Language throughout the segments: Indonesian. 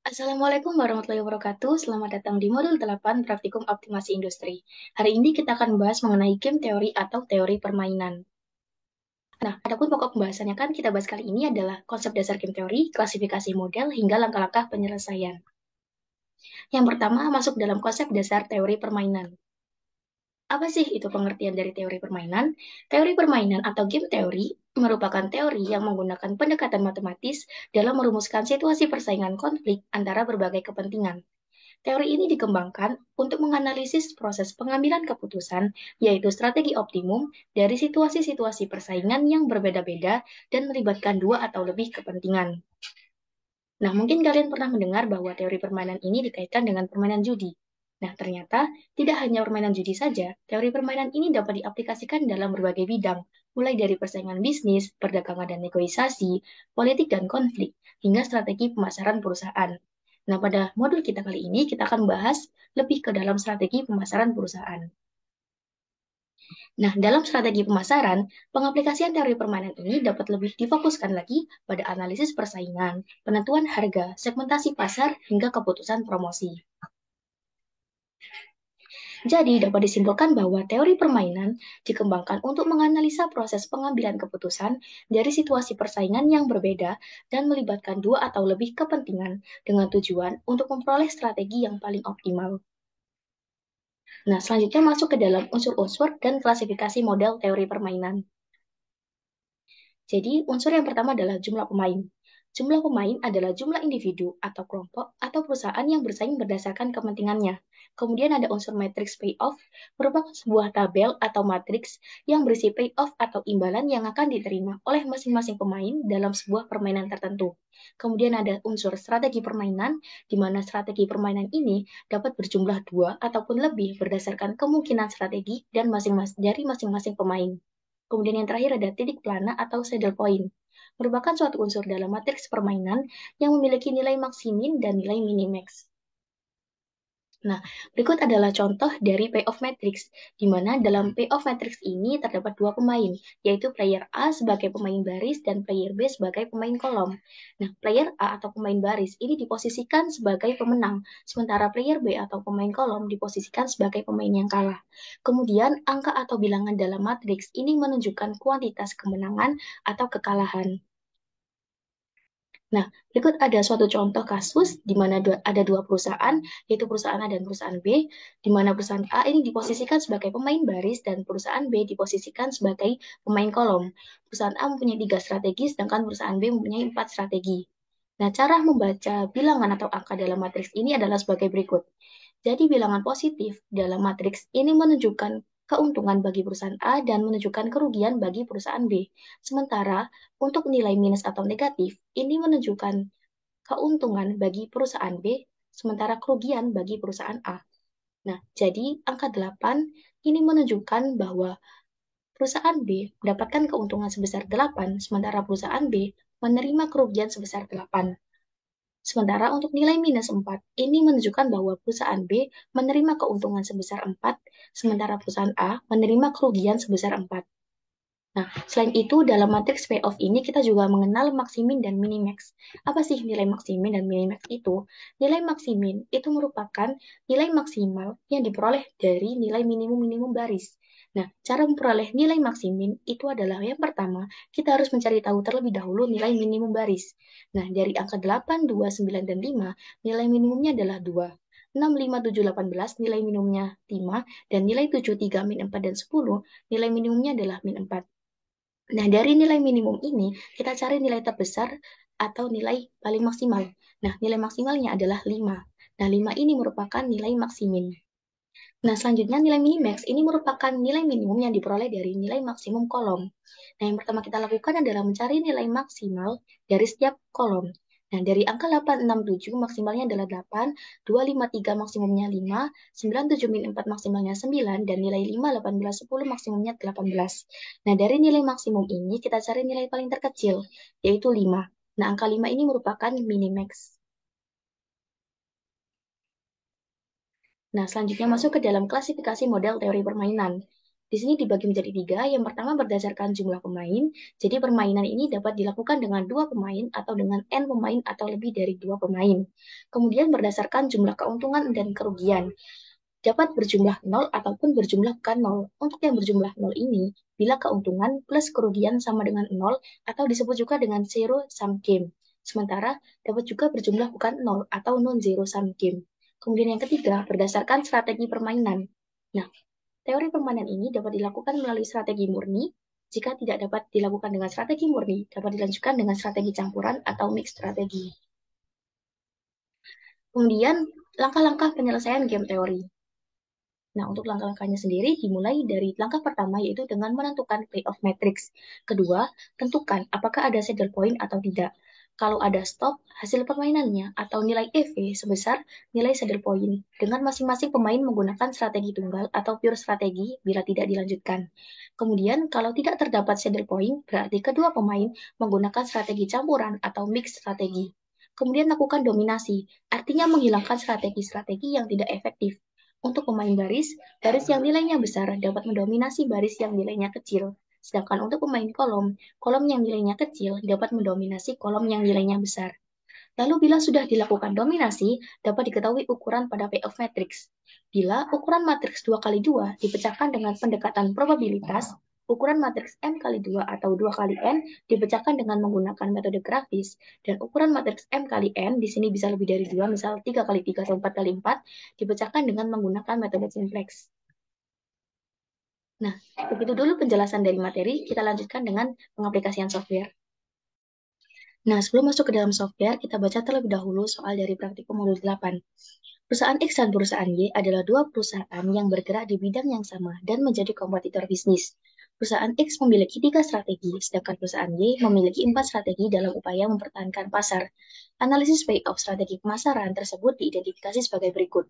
Assalamualaikum warahmatullahi wabarakatuh. Selamat datang di modul 8 Praktikum Optimasi Industri. Hari ini kita akan membahas mengenai game teori atau teori permainan. Nah, adapun pokok pembahasannya kan kita bahas kali ini adalah konsep dasar game teori, klasifikasi model, hingga langkah-langkah penyelesaian. Yang pertama, masuk dalam konsep dasar teori permainan. Apa sih itu pengertian dari teori permainan? Teori permainan atau game teori merupakan teori yang menggunakan pendekatan matematis dalam merumuskan situasi persaingan konflik antara berbagai kepentingan. Teori ini dikembangkan untuk menganalisis proses pengambilan keputusan, yaitu strategi optimum dari situasi-situasi persaingan yang berbeda-beda dan melibatkan dua atau lebih kepentingan. Nah, mungkin kalian pernah mendengar bahwa teori permainan ini dikaitkan dengan permainan judi. Nah, ternyata tidak hanya permainan judi saja, teori permainan ini dapat diaplikasikan dalam berbagai bidang, mulai dari persaingan bisnis, perdagangan dan negosiasi, politik dan konflik, hingga strategi pemasaran perusahaan. Nah, pada modul kita kali ini, kita akan bahas lebih ke dalam strategi pemasaran perusahaan. Nah, dalam strategi pemasaran, pengaplikasian teori permainan ini dapat lebih difokuskan lagi pada analisis persaingan, penentuan harga, segmentasi pasar, hingga keputusan promosi. Jadi, dapat disimpulkan bahwa teori permainan dikembangkan untuk menganalisa proses pengambilan keputusan dari situasi persaingan yang berbeda dan melibatkan dua atau lebih kepentingan dengan tujuan untuk memperoleh strategi yang paling optimal. Nah, selanjutnya masuk ke dalam unsur-unsur dan klasifikasi model teori permainan. Jadi, unsur yang pertama adalah jumlah pemain. Jumlah pemain adalah jumlah individu atau kelompok atau perusahaan yang bersaing berdasarkan kepentingannya. Kemudian ada unsur matriks payoff, merupakan sebuah tabel atau matriks yang berisi payoff atau imbalan yang akan diterima oleh masing-masing pemain dalam sebuah permainan tertentu. Kemudian ada unsur strategi permainan, di mana strategi permainan ini dapat berjumlah dua ataupun lebih berdasarkan kemungkinan strategi dan dari masing-masing pemain. Kemudian yang terakhir ada titik plana atau saddle point, merupakan suatu unsur dalam matriks permainan yang memiliki nilai maksimin dan nilai minimax. Nah, berikut adalah contoh dari payoff matrix, di mana dalam payoff matrix ini terdapat dua pemain, yaitu player A sebagai pemain baris dan player B sebagai pemain kolom. Nah, player A atau pemain baris ini diposisikan sebagai pemenang, sementara player B atau pemain kolom diposisikan sebagai pemain yang kalah. Kemudian, angka atau bilangan dalam matriks ini menunjukkan kuantitas kemenangan atau kekalahan. Nah, berikut ada suatu contoh kasus di mana ada dua perusahaan, yaitu perusahaan A dan perusahaan B, di mana perusahaan A ini diposisikan sebagai pemain baris dan perusahaan B diposisikan sebagai pemain kolom. Perusahaan A mempunyai 3 strategi, sedangkan perusahaan B mempunyai 4 strategi. Nah, cara membaca bilangan atau angka dalam matriks ini adalah sebagai berikut. Jadi bilangan positif dalam matriks ini menunjukkan keuntungan bagi perusahaan A dan menunjukkan kerugian bagi perusahaan B. Sementara untuk nilai minus atau negatif ini menunjukkan keuntungan bagi perusahaan B, sementara kerugian bagi perusahaan A. Nah, jadi angka 8 ini menunjukkan bahwa perusahaan B mendapatkan keuntungan sebesar 8, sementara perusahaan B menerima kerugian sebesar 8. Sementara untuk nilai minus 4, ini menunjukkan bahwa perusahaan B menerima keuntungan sebesar 4, sementara perusahaan A menerima kerugian sebesar 4. Nah, selain itu, dalam matriks payoff ini kita juga mengenal maksimin dan minimax. Apa sih nilai maksimin dan minimax itu? Nilai maksimin itu merupakan nilai maksimal yang diperoleh dari nilai minimum-minimum baris. Nah, cara memperoleh nilai maksimin itu adalah yang pertama, kita harus mencari tahu terlebih dahulu nilai minimum baris. Nah, dari angka 8, 2, 9, dan 5, nilai minimumnya adalah 2. 6, 5, 7, 18, nilai minimumnya 5, dan nilai 7, 3, min 4, dan 10, nilai minimumnya adalah min 4. Nah, dari nilai minimum ini, kita cari nilai terbesar atau nilai paling maksimal. Nah, nilai maksimalnya adalah 5. Nah, 5 ini merupakan nilai maksimin. Nah, selanjutnya nilai minimax ini merupakan nilai minimum yang diperoleh dari nilai maksimum kolom. Nah, yang pertama kita lakukan adalah mencari nilai maksimal dari setiap kolom. Nah, dari angka 867 maksimalnya adalah 8, 253 maksimumnya 5, 97 min 4 maksimalnya 9, dan nilai 5, 18, 10 maksimumnya 18. Nah, dari nilai maksimum ini kita cari nilai paling terkecil, yaitu 5. Nah, angka 5 ini merupakan minimax. Nah, selanjutnya masuk ke dalam klasifikasi model teori permainan. Di sini dibagi menjadi tiga. Yang pertama berdasarkan jumlah pemain. Jadi permainan ini dapat dilakukan dengan dua pemain atau dengan n pemain atau lebih dari dua pemain. Kemudian berdasarkan jumlah keuntungan dan kerugian. Dapat berjumlah 0 ataupun berjumlah bukan 0. Untuk yang berjumlah 0 ini, bila keuntungan plus kerugian sama dengan 0 atau disebut juga dengan zero sum game. Sementara dapat juga berjumlah bukan 0 atau non-zero sum game. Kemudian yang ketiga, berdasarkan strategi permainan. Nah, teori permainan ini dapat dilakukan melalui strategi murni. Jika tidak dapat dilakukan dengan strategi murni, dapat dilanjutkan dengan strategi campuran atau mix strategi. Kemudian, langkah-langkah penyelesaian game teori. Nah, untuk langkah-langkahnya sendiri dimulai dari langkah pertama yaitu dengan menentukan payoff matrix. Kedua, tentukan apakah ada saddle point atau tidak. Kalau ada stop, hasil permainannya atau nilai EV sebesar nilai saddle point dengan masing-masing pemain menggunakan strategi tunggal atau pure strategi bila tidak dilanjutkan. Kemudian, kalau tidak terdapat saddle point, berarti kedua pemain menggunakan strategi campuran atau mix strategi. Kemudian lakukan dominasi, artinya menghilangkan strategi-strategi yang tidak efektif. Untuk pemain baris, baris yang nilainya besar dapat mendominasi baris yang nilainya kecil. Sedangkan untuk pemain kolom, kolom yang nilainya kecil dapat mendominasi kolom yang nilainya besar. Lalu bila sudah dilakukan dominasi, dapat diketahui ukuran pada payoff matrix. Bila ukuran matriks 2 kali 2 dipecahkan dengan pendekatan probabilitas, ukuran matriks M kali 2 atau 2 kali N dipecahkan dengan menggunakan metode grafis, dan ukuran matriks M kali N, di sini bisa lebih dari 2, misal 3 kali 3 atau 4 kali 4, dipecahkan dengan menggunakan metode simplex. Nah, begitu dulu penjelasan dari materi, kita lanjutkan dengan pengaplikasian software. Nah, sebelum masuk ke dalam software, kita baca terlebih dahulu soal dari praktikum modul 8. Perusahaan X dan perusahaan Y adalah dua perusahaan yang bergerak di bidang yang sama dan menjadi kompetitor bisnis. Perusahaan X memiliki 3 strategi, sedangkan perusahaan Y memiliki 4 strategi dalam upaya mempertahankan pasar. Analisis payoff strategi pemasaran tersebut diidentifikasi sebagai berikut.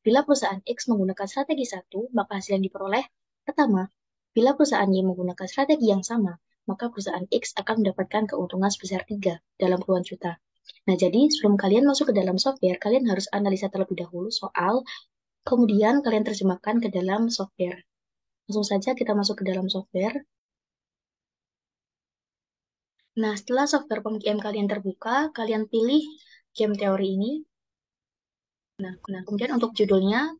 Bila perusahaan X menggunakan strategi 1, maka hasil yang diperoleh pertama, bila perusahaan Y menggunakan strategi yang sama, maka perusahaan X akan mendapatkan keuntungan sebesar 3 dalam puluhan juta. Nah, jadi sebelum kalian masuk ke dalam software, kalian harus analisa terlebih dahulu soal, kemudian kalian terjemahkan ke dalam software. Langsung saja kita masuk ke dalam software. Nah, setelah software game kalian terbuka, kalian pilih game teori ini. Nah, kemudian untuk judulnya,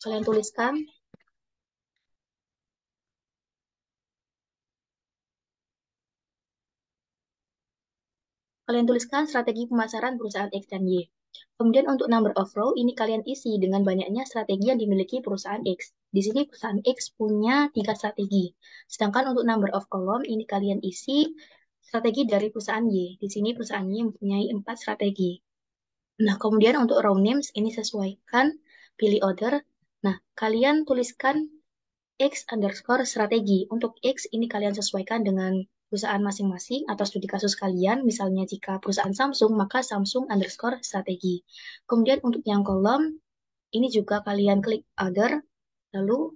kalian tuliskan strategi pemasaran perusahaan X dan Y. Kemudian untuk number of row, ini kalian isi dengan banyaknya strategi yang dimiliki perusahaan X. Di sini perusahaan X punya 3 strategi. Sedangkan untuk number of column, ini kalian isi strategi dari perusahaan Y. Di sini perusahaan Y mempunyai 4 strategi. Nah, kemudian untuk row names, ini sesuaikan, pilih order. Nah, kalian tuliskan X underscore strategi. Untuk X ini kalian sesuaikan dengan perusahaan masing-masing atau studi kasus kalian. Misalnya jika perusahaan Samsung, maka Samsung underscore strategi. Kemudian untuk yang kolom, ini juga kalian klik other, lalu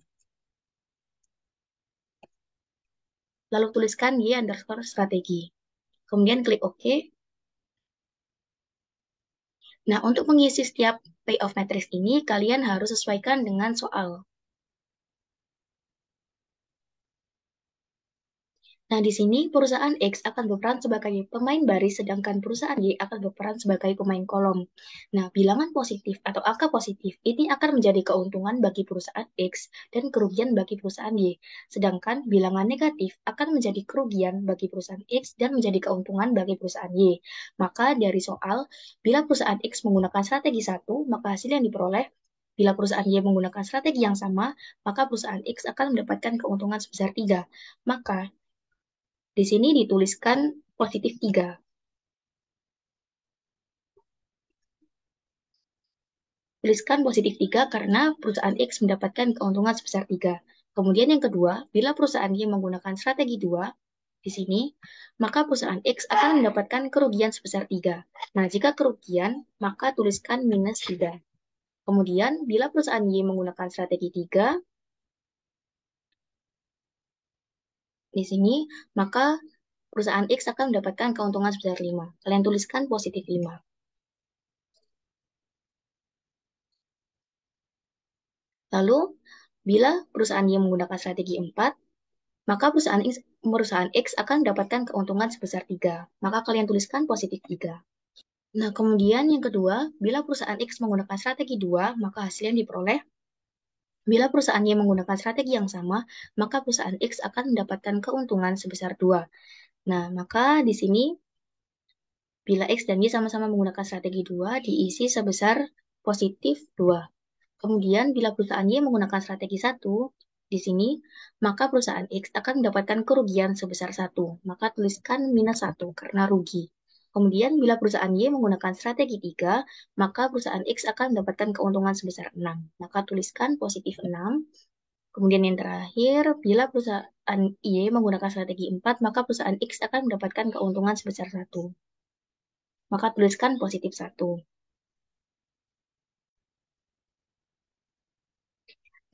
tuliskan Y underscore strategi. Kemudian klik OK. Nah, untuk mengisi setiap payoff matrix ini, kalian harus sesuaikan dengan soal. Nah, di sini perusahaan X akan berperan sebagai pemain baris, sedangkan perusahaan Y akan berperan sebagai pemain kolom. Nah, bilangan positif atau angka positif ini akan menjadi keuntungan bagi perusahaan X dan kerugian bagi perusahaan Y. Sedangkan bilangan negatif akan menjadi kerugian bagi perusahaan X dan menjadi keuntungan bagi perusahaan Y. Maka dari soal, bila perusahaan X menggunakan strategi 1, maka hasil yang diperoleh bila perusahaan Y menggunakan strategi yang sama, maka perusahaan X akan mendapatkan keuntungan sebesar 3. Maka di sini dituliskan positif 3. Tuliskan positif 3 karena perusahaan X mendapatkan keuntungan sebesar 3. Kemudian yang kedua, bila perusahaan Y menggunakan strategi 2, di sini, maka perusahaan X akan mendapatkan kerugian sebesar 3. Nah, jika kerugian, maka tuliskan minus 3. Kemudian, bila perusahaan Y menggunakan strategi 3, di sini, maka perusahaan X akan mendapatkan keuntungan sebesar 5. Kalian tuliskan positif 5. Lalu, Bila perusahaan Y menggunakan strategi 4, maka perusahaan X akan mendapatkan keuntungan sebesar 3. Maka kalian tuliskan positif 3. Nah, kemudian yang kedua, bila perusahaan X menggunakan strategi 2, maka hasil yang diperoleh. Bila perusahaan Y menggunakan strategi yang sama, maka perusahaan X akan mendapatkan keuntungan sebesar 2. Nah, maka di sini bila X dan Y sama-sama menggunakan strategi 2, diisi sebesar positif 2. Kemudian, bila perusahaan Y menggunakan strategi 1, di sini, maka perusahaan X akan mendapatkan kerugian sebesar 1. Maka tuliskan minus 1 karena rugi. Kemudian, bila perusahaan Y menggunakan strategi 3, maka perusahaan X akan mendapatkan keuntungan sebesar 6. Maka tuliskan positif 6. Kemudian yang terakhir, bila perusahaan Y menggunakan strategi 4, maka perusahaan X akan mendapatkan keuntungan sebesar 1. Maka tuliskan positif 1.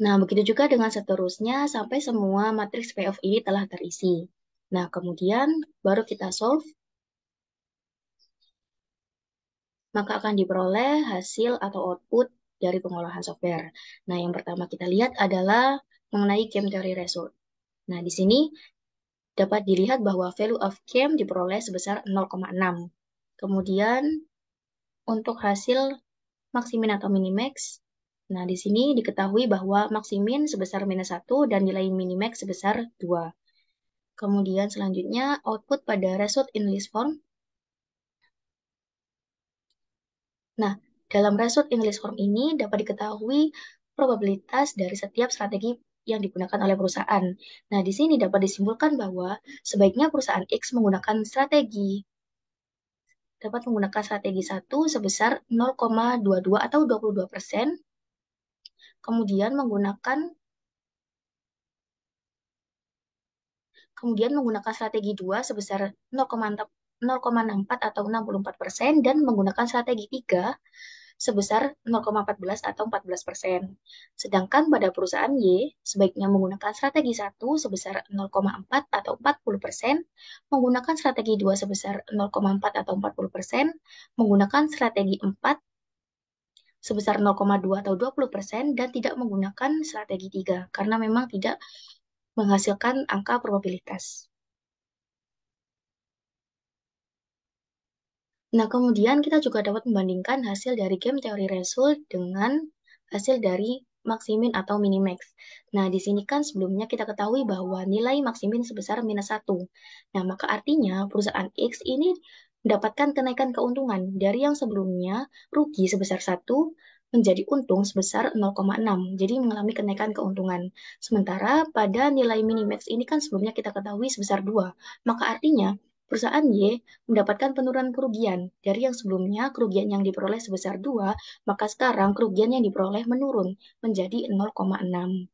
Nah, begitu juga dengan seterusnya sampai semua matriks payoff ini telah terisi. Nah, kemudian baru kita solve, maka akan diperoleh hasil atau output dari pengolahan software. Nah, yang pertama kita lihat adalah mengenai game theory result. Nah, di sini dapat dilihat bahwa value of game diperoleh sebesar 0,6. Kemudian untuk hasil maksimin atau minimax, nah di sini diketahui bahwa maksimin sebesar minus 1 dan nilai minimax sebesar 2. Kemudian selanjutnya output pada result in list form. Nah, dalam result in list form ini dapat diketahui probabilitas dari setiap strategi yang digunakan oleh perusahaan. Nah, di sini dapat disimpulkan bahwa sebaiknya perusahaan X dapat menggunakan strategi 1 sebesar 0,22 atau 22%, kemudian menggunakan strategi 2 sebesar 0,64 atau 64%, dan menggunakan strategi 3 sebesar 0,14 atau 14%. Sedangkan pada perusahaan Y, sebaiknya menggunakan strategi 1 sebesar 0,4 atau 40%, menggunakan strategi 2 sebesar 0,4 atau 40%, menggunakan strategi 4 sebesar 0,2 atau 20%, dan tidak menggunakan strategi 3, karena memang tidak menghasilkan angka probabilitas. Nah, kemudian kita juga dapat membandingkan hasil dari game teori result dengan hasil dari maksimin atau minimax. Nah, di sini kan sebelumnya kita ketahui bahwa nilai maksimin sebesar minus 1. Nah, maka artinya perusahaan X ini mendapatkan kenaikan keuntungan dari yang sebelumnya rugi sebesar 1 menjadi untung sebesar 0,6. Jadi mengalami kenaikan keuntungan. Sementara pada nilai minimax ini kan sebelumnya kita ketahui sebesar 2. Maka artinya perusahaan Y mendapatkan penurunan kerugian. Dari yang sebelumnya kerugian yang diperoleh sebesar 2, maka sekarang kerugian yang diperoleh menurun menjadi 0,6.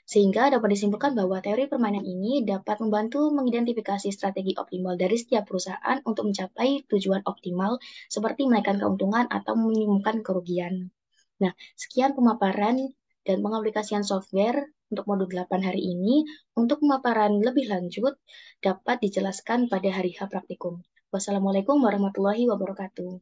Sehingga dapat disimpulkan bahwa teori permainan ini dapat membantu mengidentifikasi strategi optimal dari setiap perusahaan untuk mencapai tujuan optimal seperti menaikkan keuntungan atau meminimumkan kerugian. Nah, sekian pemaparan dan pengaplikasian software untuk modul 8 hari ini. Untuk pemaparan lebih lanjut dapat dijelaskan pada hari H praktikum. Wassalamualaikum warahmatullahi wabarakatuh.